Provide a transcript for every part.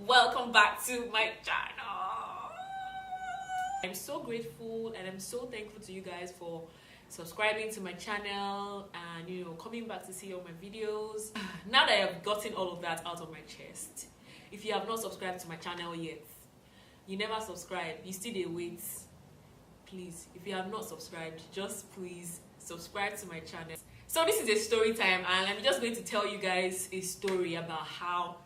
welcome back to my channel. I'm so grateful and I'm so thankful to you guys for subscribing to my channel and coming back to see all my videos. Now that I have gotten all of that out of my chest, if you have not subscribed to my channel yet, you never subscribe, you still dey wait. Please, if you have not subscribed, just please subscribe to my channel. So this is a story time, and I'm just going to tell you guys a story about how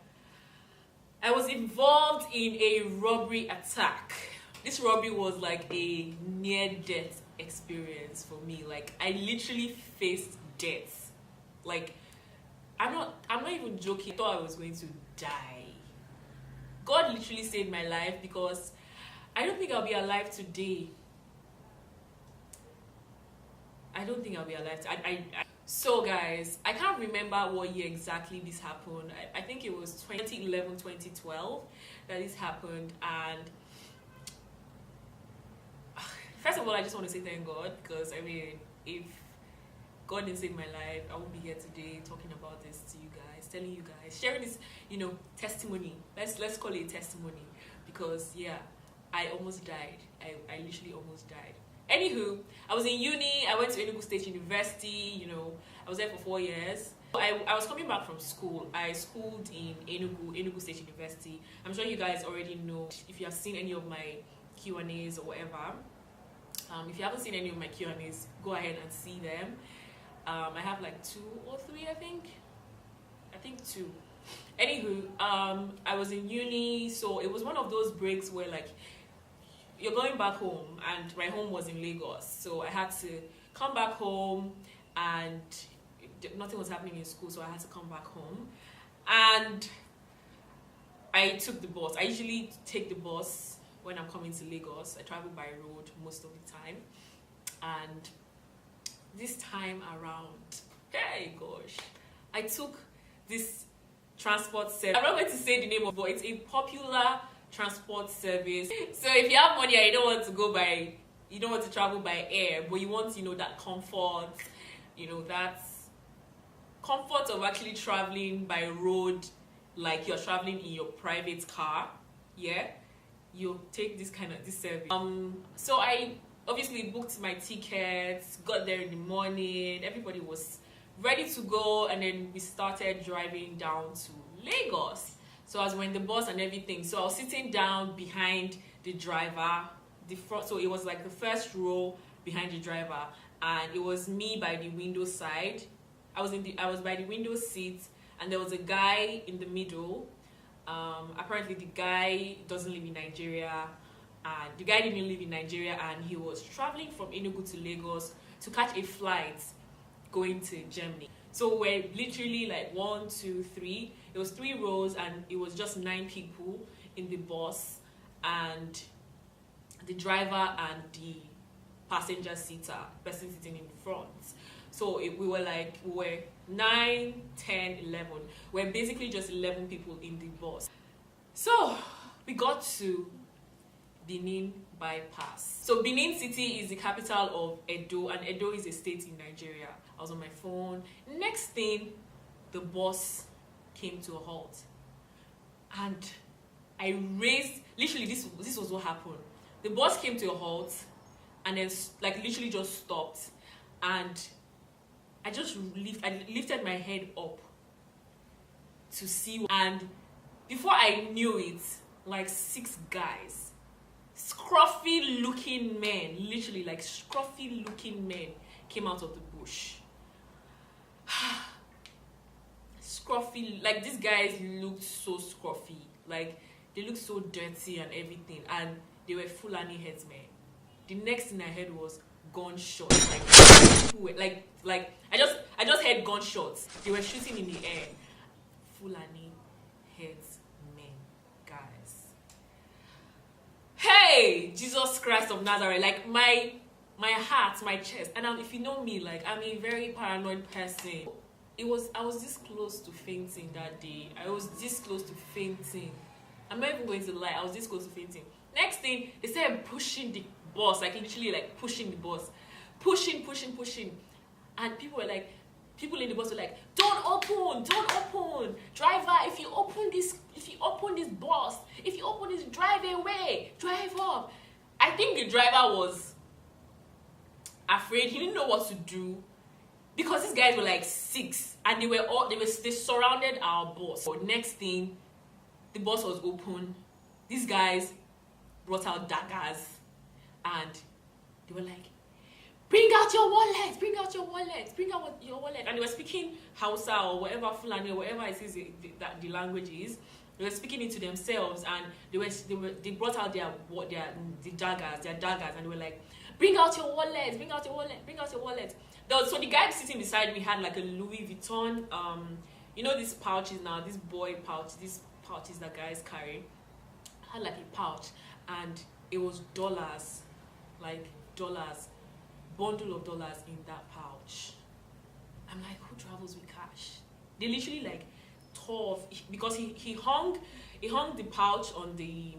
I was involved in a robbery attack. This robbery was like a near-death experience for me. Like, I literally faced death. Like, I'm not even joking. I thought I was going to die. God literally saved my life because I don't think I'll be alive today. I don't think I'll be alive. So guys, I can't remember what year exactly this happened. I think it was 2011, 2012 that this happened. And first of all, I just want to say thank God, because I mean, if God didn't save my life, I won't be here today talking about this to you guys, telling you guys, sharing this, testimony. Let's call it a testimony, because yeah, I almost died. I literally almost died. Anywho, I was in uni. I went to Enugu State University. I was there for 4 years. I was coming back from school. I schooled in Enugu State University. I'm sure you guys already know if you have seen any of my Q&As or whatever. If you haven't seen any of my Q&As, go ahead and see them. I have like 2 or 3, I think 2. Anywho, I was in uni, so it was one of those breaks where like you're going back home, and my home was in Lagos, so I had to come back home, and nothing was happening in school, so I had to come back home. And I took the bus. I usually take the bus when I'm coming to Lagos. I travel by road most of the time, and this time around, hey gosh, I took this transport service. I'm not going to say the name of it, but it's a popular transport service. So if you have money and you don't want to travel by air, but you want that comfort, that comfort of actually traveling by road, like you're traveling in your private car, yeah, you take this service. So I obviously booked my tickets, got there in the morning, everybody was ready to go, and then we started driving down to Lagos. So I was in the bus and everything. So I was sitting down behind the driver, the front. So it was like the first row behind the driver, and it was me by the window side. I was by the window seat, and there was a guy in the middle. Apparently the guy doesn't live in Nigeria, and the guy didn't live in Nigeria, and he was traveling from Enugu to Lagos to catch a flight going to Germany. So we're literally like 1, 2, 3. It was 3 rows, and it was just 9 people in the bus, and the driver and the passenger seater, person sitting in front. So we were 9, 10, 11. We're basically just 11 people in the bus. So we got to Benin bypass. So Benin City is the capital of Edo, and Edo is a state in Nigeria. I was on my phone. Next thing, the bus came to a halt, and I raised, literally this was what happened. The bus came to a halt, and then literally just stopped, and I lifted my head up to see, and before I knew it, 6 guys, scruffy looking men, literally scruffy looking men, came out of the bush. Scruffy, these guys looked so scruffy, they looked so dirty and everything, and they were Fulani headsmen. The next thing I heard was gunshots. I just heard gunshots. They were shooting in the air. Fulani headsmen, guys. Hey, Jesus Christ of Nazareth! My heart, my chest, and if you know me, I'm a very paranoid person. I was this close to fainting that day. I was this close to fainting. I'm not even going to lie. I was this close to fainting. Next thing, they started pushing the bus, literally pushing the bus, pushing, and people in the bus were like, don't open, driver, if you open this bus, I think the driver was afraid. He didn't know what to do because these guys were like 6 and they surrounded our bus. So next thing, the bus was open. These guys brought out daggers and they were like, bring out your wallet, bring out your wallet, bring out your wallet. And they were speaking Hausa or whatever, Fulani or whatever it is that the language is. They were speaking it to themselves, and they brought out their daggers, and they were like, bring out your wallet, bring out your wallet, bring out your wallet. So the guy sitting beside me had like a Louis Vuitton, you know these pouches now, this boy pouch, these pouches that guys carry, had like a pouch, and it was dollars, like dollars, bundle of dollars in that pouch. I'm like, who travels with cash? They literally like tore off, because he hung the pouch on the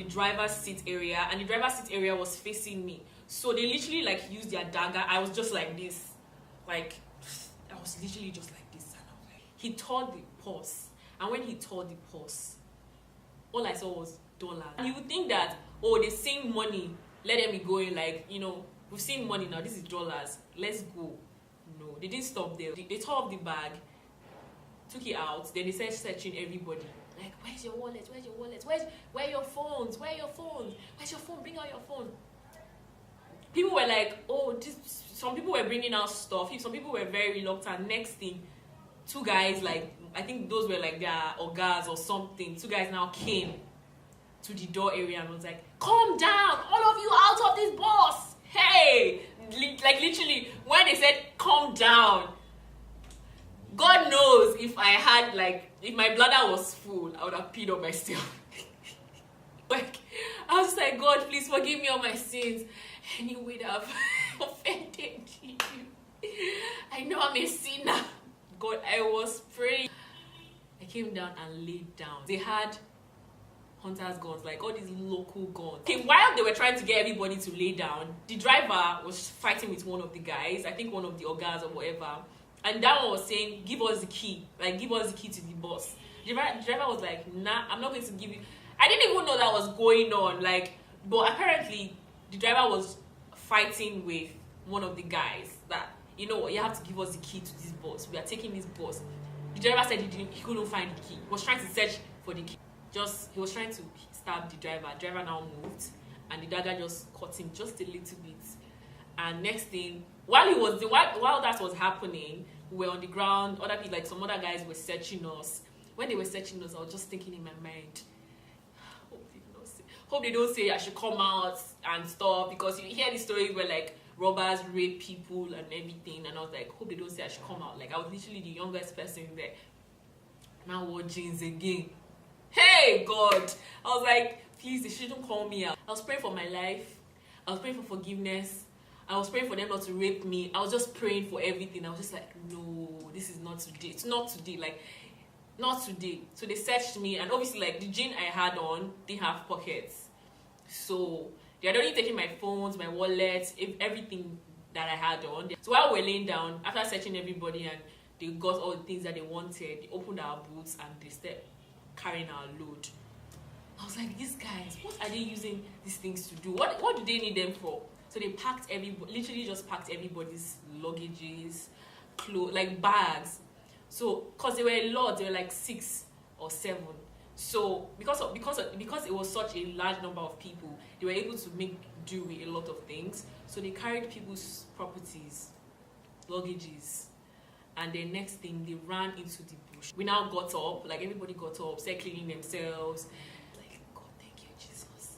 driver's seat area, and the driver's seat area was facing me. So they literally like used their dagger. I was just like this, like I was literally just like this, and I was like, he tore the purse, and when he tore the purse, all I saw was dollars. And you would think that, oh, they're seeing money, let them be going, like, you know, we've seen money now, this is dollars, let's go. No, they didn't stop there. They tore off the bag, took it out, then they started searching everybody. Like, where's your wallet? Where's your wallet? Where are your phones? Where are your phones? Where's your phone? Bring out your phone. People were like, oh, some people were bringing out stuff. Some people were very reluctant. Next thing, 2 guys, like, I think those were like their ogas or something. 2 guys now came to the door area and was like, calm down, all of you out of this bus. Hey, like literally, when they said calm down, God knows if my bladder was full, I would have peed on myself. Like, I was just like, God, please forgive me all my sins. Any way that I've offended you. I know I'm a sinner. God, I was praying. I came down and laid down. They had hunters' guns, like all these local guns. Okay, while they were trying to get everybody to lay down, the driver was fighting with one of the guys, I think one of the ogas or whatever. And that one was saying, give us the key. Like, give us the key to the bus. The driver was like, nah, I'm not going to give you. I didn't even know that was going on. Like, but apparently, the driver was fighting with one of the guys that, you know what, you have to give us the key to this bus. We are taking this bus. The driver said he couldn't find the key. He was trying to search for the key. He was trying to stab the driver. The driver now moved, and the dagger just caught him just a little bit. And next thing, while that was happening, we were on the ground. Other people, like some other guys, were searching us. When they were searching us, I was just thinking in my mind, hope they don't say I should come out and stuff, because you hear the stories where like robbers rape people and everything, and I was like, hope they don't say I should come out. Like, I was literally the youngest person there. Now wore jeans again. Hey God, I was like, please, they shouldn't call me out. I was praying for my life. I was praying for forgiveness. I was praying for them not to rape me. I was just praying for everything. I was just like, no, this is not today. It's not today. Like, not today. So they searched me, and obviously, like, the jean I had on didn't have pockets. So they had only taken my phones, my wallet, everything that I had on. So while we were laying down, after searching everybody and they got all the things that they wanted, they opened our boots and they started carrying our load. I was like, these guys, what are they using these things to do? What do they need them for? So they literally just packed everybody's luggages, clothes, like bags. So, cause they were a lot, they were like 6 or 7. So because it was such a large number of people, they were able to make do with a lot of things. So they carried people's properties, luggages, and then next thing, they ran into the bush. We now got up, like everybody got up, started cleaning themselves. Like, God, thank you, Jesus.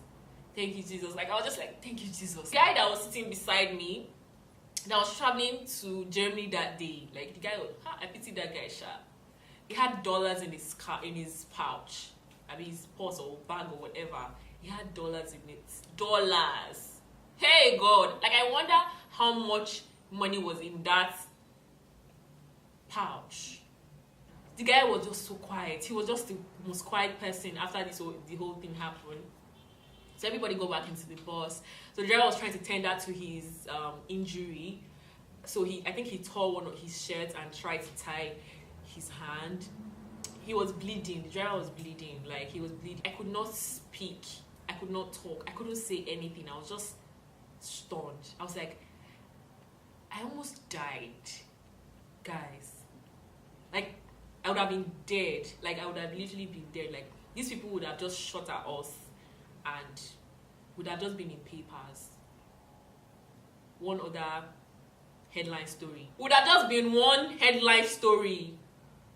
Thank you, Jesus. Like, I was just like, thank you, Jesus. The guy that was sitting beside me, that was traveling to Germany that day, like the guy, I pity that guy, sha. He had dollars in his pouch, I mean his purse or bag or whatever. He had dollars in it. Dollars. Hey God, like I wonder how much money was in that pouch. The guy was just so quiet. He was just the most quiet person after the whole thing happened. So everybody go back into the bus. So the driver was trying to tend that to his injury. So I think he tore one of his shirts and tried to tie his hand. He was bleeding. The driver was bleeding. Like, he was bleeding. I could not speak. I could not talk. I couldn't say anything. I was just stunned. I was like, I almost died, guys. Like, I would have been dead. Like, I would have literally been dead. Like, these people would have just shot at us and would have just been in papers. One other headline story. Would have just been one headline story.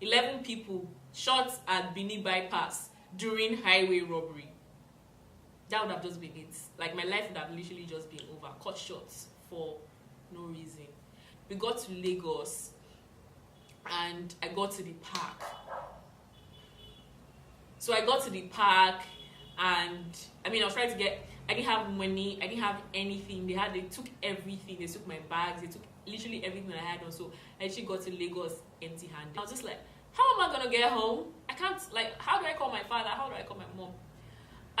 11 people shot at Benin bypass during highway robbery. That would have just been it. Like, my life would have literally just been over. Cut short for no reason. We got to Lagos and I got to the park. So I got to the park and I was trying to get, I didn't have money, I didn't have anything. They took everything. They took my bags, they took literally everything that I had on. So I actually got to Lagos empty-handed. I was just like, how am I gonna get home? I can't, like, how do I call my father? How do I call my mom?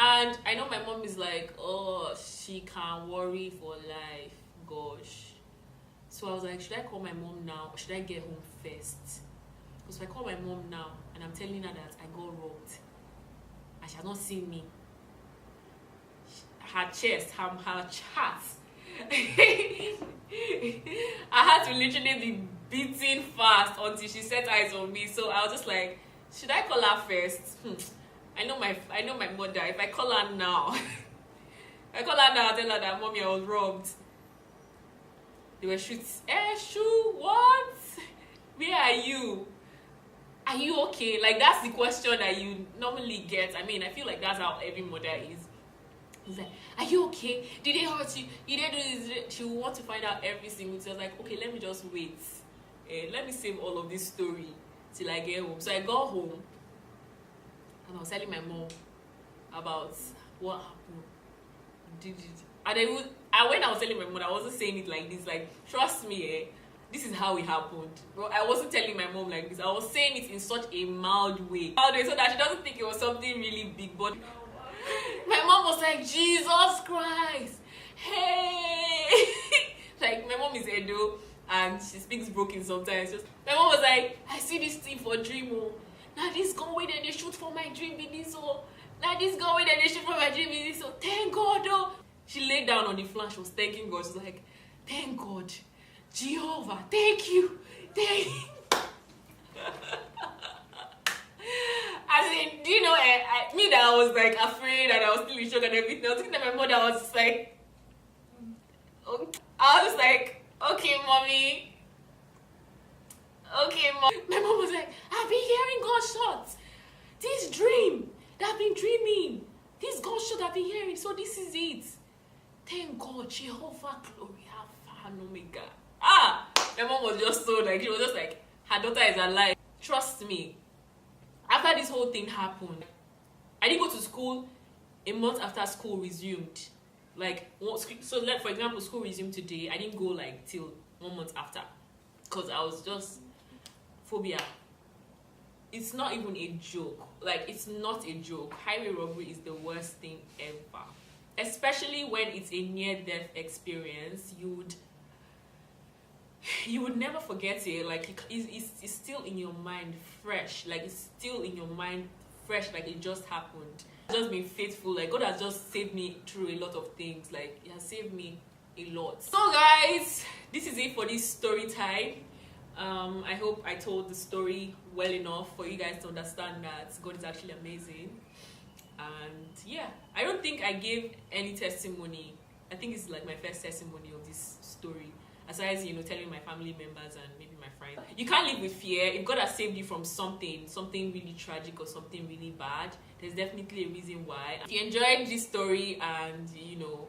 And I know my mom is like, oh, she can't worry for life. Gosh. So I was like, should I call my mom now or should I get home first? Because if I call my mom now and I'm telling her that I got robbed and she has not seen me, her chest, her chat, I had to literally be beating fast until she set eyes on me. So I was just like, should I call her first? I know my mother. If I call her now, I'll tell her that mommy, I was robbed. They were shooting. Shoo, what? Where are you? Are you okay? Like, that's the question that you normally get. I feel like that's how every mother is. He's like, are you okay? Did they hurt you? You didn't do this. She will want to find out every single thing. I was like, okay, let me just wait. Let me save all of this story till I get home. So I got home and I was telling my mom about what happened. And when I was telling my mom, I wasn't saying it like this. Like, trust me, this is how it happened. Bro, I wasn't telling my mom like this. I was saying it in such a mild way. So that she doesn't think it was something really big. But my mom was like, Jesus Christ, hey. Like, my mom is Edo and she speaks broken sometimes. My mom was like, I see this thing for dream. Now this gun way that they shoot for my dream be this. Now this gun way that they shoot for my dream be this. Thank God, though. She laid down on the floor. She was thanking God. She was like, thank God, Jehovah, thank you, thank you. As in, do you know, me that I was like afraid and I was still in shock and everything. I was thinking that my mother was just like, okay. I was just like, okay, mommy. Okay, mom. My mom was like, I've been hearing gunshots. This dream that I've been dreaming. This gunshot I've been hearing. So this is it. Thank God, Jehovah, glory, Alpha and Omega. My mom was just so like, she was just like, her daughter is alive. Trust me. After this whole thing happened, I didn't go to school a month after school resumed. Like, so like, for example, school resumed today. I didn't go like till 1 month after. Because I was just, phobia. It's not even a joke. Like, it's not a joke. Highway robbery is the worst thing ever. Especially when it's a near-death experience. You would never forget it. Like, it's still in your mind fresh. Like, it's still in your mind fresh, like it just happened. I've just been faithful. Like, God has just saved me through a lot of things. Like, He has saved me a lot. So guys, this is it for this story time. I hope I told the story well enough for you guys to understand that God is actually amazing. And yeah, I don't think I gave any testimony. I think it's like my first testimony of this story. Aside, telling my family members and maybe my friends. You can't live with fear. If God has saved you from something really tragic or something really bad, there's definitely a reason why. If you enjoyed this story and,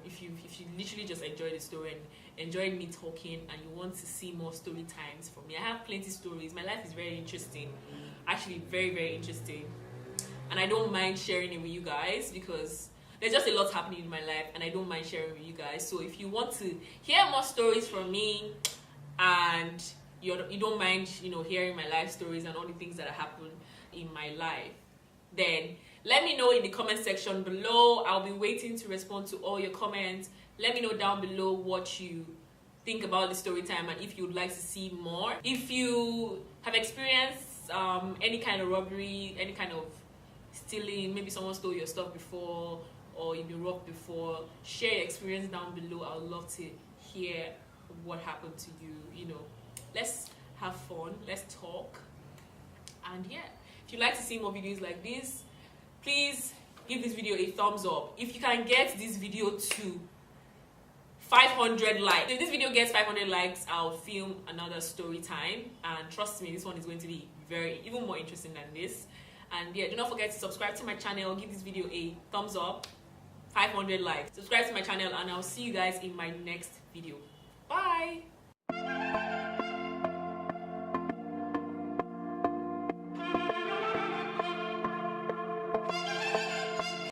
if you literally just enjoyed the story and enjoyed me talking and you want to see more story times from me, I have plenty stories. My life is very interesting. Actually, very, very interesting. And I don't mind sharing it with you guys because there's just a lot happening in my life and I don't mind sharing with you guys. So if you want to hear more stories from me and you don't mind, hearing my life stories and all the things that happen in my life, then let me know in the comment section below. I'll be waiting to respond to all your comments. Let me know down below what you think about the story time and if you'd like to see more. If you have experienced any kind of robbery, any kind of stealing, maybe someone stole your stuff before, or you've been robbed before. Share your experience down below. I would love to hear what happened to you. You know, let's have fun, let's talk. And yeah, if you'd like to see more videos like this, please give this video a thumbs up. If you can get this video to 500 likes, if this video gets 500 likes, I'll film another story time, and trust me, this one is going to be even more interesting than this. And yeah, do not forget to subscribe to my channel, give this video a thumbs up, 500 likes, subscribe to my channel, and I'll see you guys in my next video. Bye.